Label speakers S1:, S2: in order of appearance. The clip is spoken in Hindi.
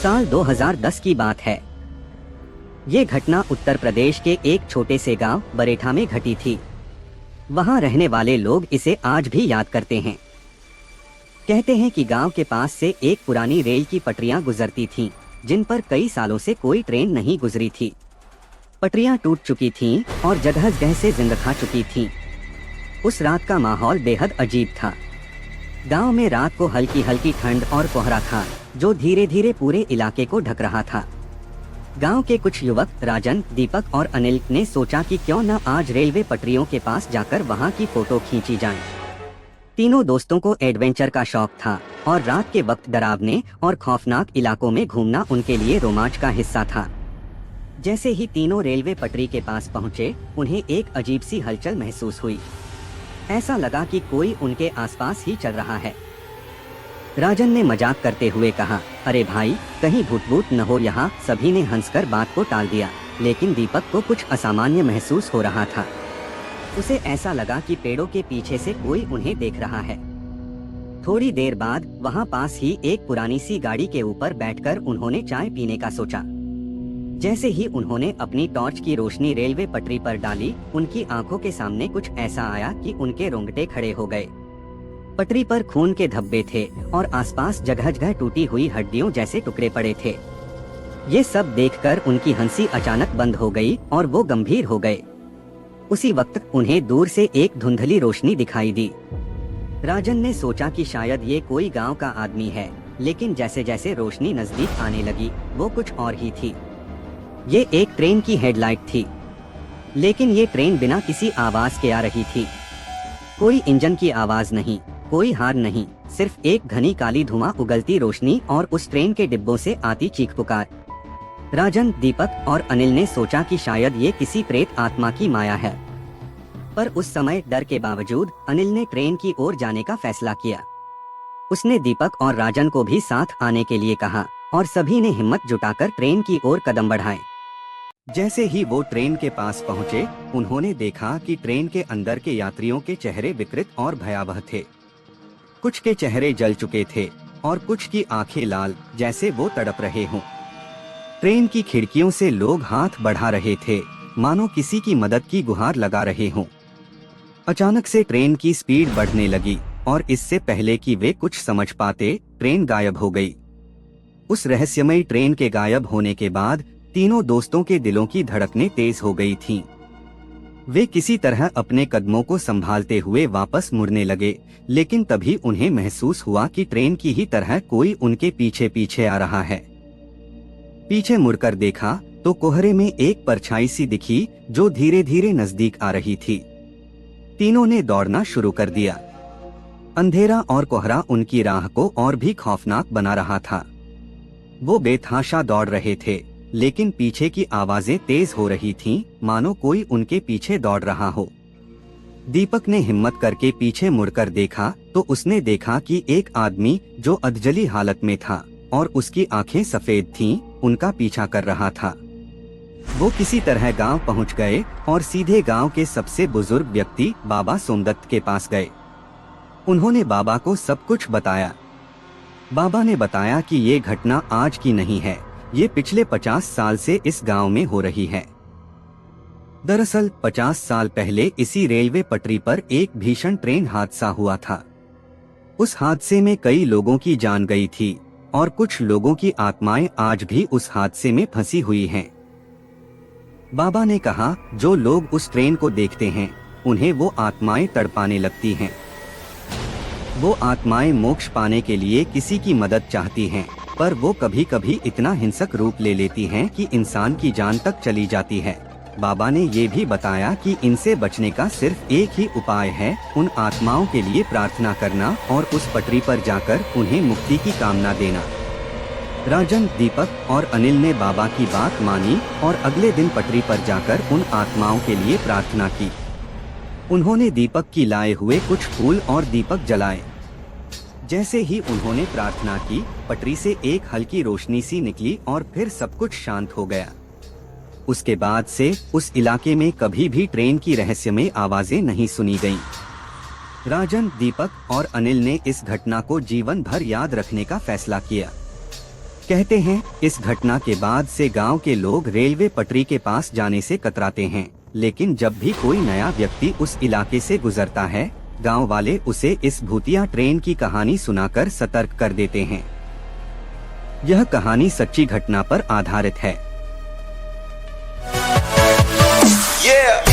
S1: साल 2010 की बात है। ये घटना उत्तर प्रदेश के एक छोटे से गांव बरेठा में घटी थी। वहां रहने वाले लोग इसे आज भी याद करते हैं। कहते हैं कि गांव के पास से एक पुरानी रेल की पटरियां गुजरती थीं, जिन पर कई सालों से कोई ट्रेन नहीं गुजरी थी। पटरियां टूट चुकी थीं और जगह जगह से जिंद खा चुकी थीं। उस रात का माहौल बेहद अजीब था। गांव में रात को हल्की हल्की ठंड और कोहरा था, जो धीरे धीरे पूरे इलाके को ढक रहा था। गांव के कुछ युवक राजन, दीपक और अनिल ने सोचा कि क्यों न आज रेलवे पटरियों के पास जाकर वहां की फोटो खींची जाए। तीनों दोस्तों को एडवेंचर का शौक था और रात के वक्त डरावने और खौफनाक इलाकों में घूमना उनके लिए रोमांच का हिस्सा था। जैसे ही तीनों रेलवे पटरी के पास पहुंचे, उन्हें एक अजीब सी हलचल महसूस हुई। ऐसा लगा कि कोई उनके आसपास ही चल रहा है। राजन ने मजाक करते हुए कहा, अरे भाई, कहीं भूत भूत न हो यहाँ। सभी ने हंसकर बात को टाल दिया, लेकिन दीपक को कुछ असामान्य महसूस हो रहा था। उसे ऐसा लगा कि पेड़ों के पीछे से कोई उन्हें देख रहा है। थोड़ी देर बाद वहाँ पास ही एक पुरानी सी गाड़ी के ऊपर बैठकर उन्होंने चाय पीने का सोचा। जैसे ही उन्होंने अपनी टॉर्च की रोशनी रेलवे पटरी पर डाली, उनकी आंखों के सामने कुछ ऐसा आया कि उनके रोंगटे खड़े हो गए। पटरी पर खून के धब्बे थे और आसपास जगह जगह टूटी हुई हड्डियों जैसे टुकड़े पड़े थे। ये सब देखकर उनकी हंसी अचानक बंद हो गई और वो गंभीर हो गए। उसी वक्त उन्हें दूर से एक धुंधली रोशनी दिखाई दी। राजन ने सोचा कि शायद ये कोई गांव का आदमी है, लेकिन जैसे जैसे रोशनी नजदीक आने लगी, वो कुछ और ही थी। ये एक ट्रेन की हेडलाइट थी, लेकिन ये ट्रेन बिना किसी आवाज के आ रही थी। कोई इंजन की आवाज नहीं, कोई हार्न नहीं, सिर्फ एक घनी काली धुआं, उगलती रोशनी और उस ट्रेन के डिब्बों से आती चीख पुकार। राजन, दीपक और अनिल ने सोचा कि शायद ये किसी प्रेत आत्मा की माया है। पर उस समय डर के बावजूद अनिल ने ट्रेन की ओर जाने का फैसला किया। उसने दीपक और राजन को भी साथ आने के लिए कहा और सभी ने हिम्मत जुटाकर ट्रेन की ओर कदम बढ़ाए। जैसे ही वो ट्रेन के पास पहुंचे, उन्होंने देखा कि ट्रेन के अंदर के यात्रियों के चेहरे विकृत और भयावह थे। कुछ के चेहरे जल चुके थे और कुछ की आंखें लाल, जैसे वो तड़प रहे हों। ट्रेन की खिड़कियों से लोग हाथ बढ़ा रहे थे, मानो किसी की मदद की गुहार लगा रहे हों। अचानक से ट्रेन की स्पीड बढ़ने लगी और इससे पहले कि वे कुछ समझ पाते, ट्रेन गायब हो गई। उस रहस्यमयी ट्रेन के गायब होने के बाद तीनों दोस्तों के दिलों की धड़कनें तेज हो गई थीं। वे किसी तरह अपने कदमों को संभालते हुए वापस मुड़ने लगे, लेकिन तभी उन्हें महसूस हुआ कि ट्रेन की ही तरह कोई उनके पीछे पीछे आ रहा है। पीछे मुड़कर देखा तो कोहरे में एक परछाई सी दिखी, जो धीरे धीरे नजदीक आ रही थी। तीनों ने दौड़ना शुरू कर दिया। अंधेरा और कोहरा उनकी राह को और भी खौफनाक बना रहा था। वो बेतहाशा दौड़ रहे थे, लेकिन पीछे की आवाजें तेज हो रही थीं, मानो कोई उनके पीछे दौड़ रहा हो। दीपक ने हिम्मत करके पीछे मुड़कर देखा तो उसने देखा कि एक आदमी, जो अधजली हालत में था और उसकी आंखें सफेद थीं, उनका पीछा कर रहा था। वो किसी तरह गांव पहुंच गए और सीधे गांव के सबसे बुजुर्ग व्यक्ति बाबा सोमदत्त के पास गए। उन्होंने बाबा को सब कुछ बताया। बाबा ने बताया कि ये घटना आज की नहीं है, ये पिछले 50 साल से इस गांव में हो रही है। दरअसल 50 साल पहले इसी रेलवे पटरी पर एक भीषण ट्रेन हादसा हुआ था। उस हादसे में कई लोगों की जान गई थी और कुछ लोगों की आत्माएं आज भी उस हादसे में फंसी हुई हैं। बाबा ने कहा, जो लोग उस ट्रेन को देखते हैं, उन्हें वो आत्माएं तड़पाने लगती हैं। वो आत्माएं मोक्ष पाने के लिए किसी की मदद चाहती हैं, पर वो कभी कभी इतना हिंसक रूप ले लेती हैं कि इंसान की जान तक चली जाती है। बाबा ने ये भी बताया कि इनसे बचने का सिर्फ एक ही उपाय है, उन आत्माओं के लिए प्रार्थना करना और उस पटरी पर जाकर उन्हें मुक्ति की कामना देना। राजन, दीपक और अनिल ने बाबा की बात मानी और अगले दिन पटरी पर जाकर उन आत्माओं के लिए प्रार्थना की। उन्होंने दीपक की लाए हुए कुछ फूल और दीपक जलाए। जैसे ही उन्होंने प्रार्थना की, पटरी से एक हल्की रोशनी सी निकली और फिर सब कुछ शांत हो गया। उसके बाद से उस इलाके में कभी भी ट्रेन की रहस्यमय आवाजें नहीं सुनी गईं। राजन, दीपक और अनिल ने इस घटना को जीवन भर याद रखने का फैसला किया। कहते हैं इस घटना के बाद से गांव के लोग रेलवे पटरी के पास जाने से कतराते हैं, लेकिन जब भी कोई नया व्यक्ति उस इलाके से गुजरता है, गांव वाले उसे इस भूतिया ट्रेन की कहानी सुनाकर सतर्क कर देते हैं। यह कहानी सच्ची घटना पर आधारित है।
S2: Yeah.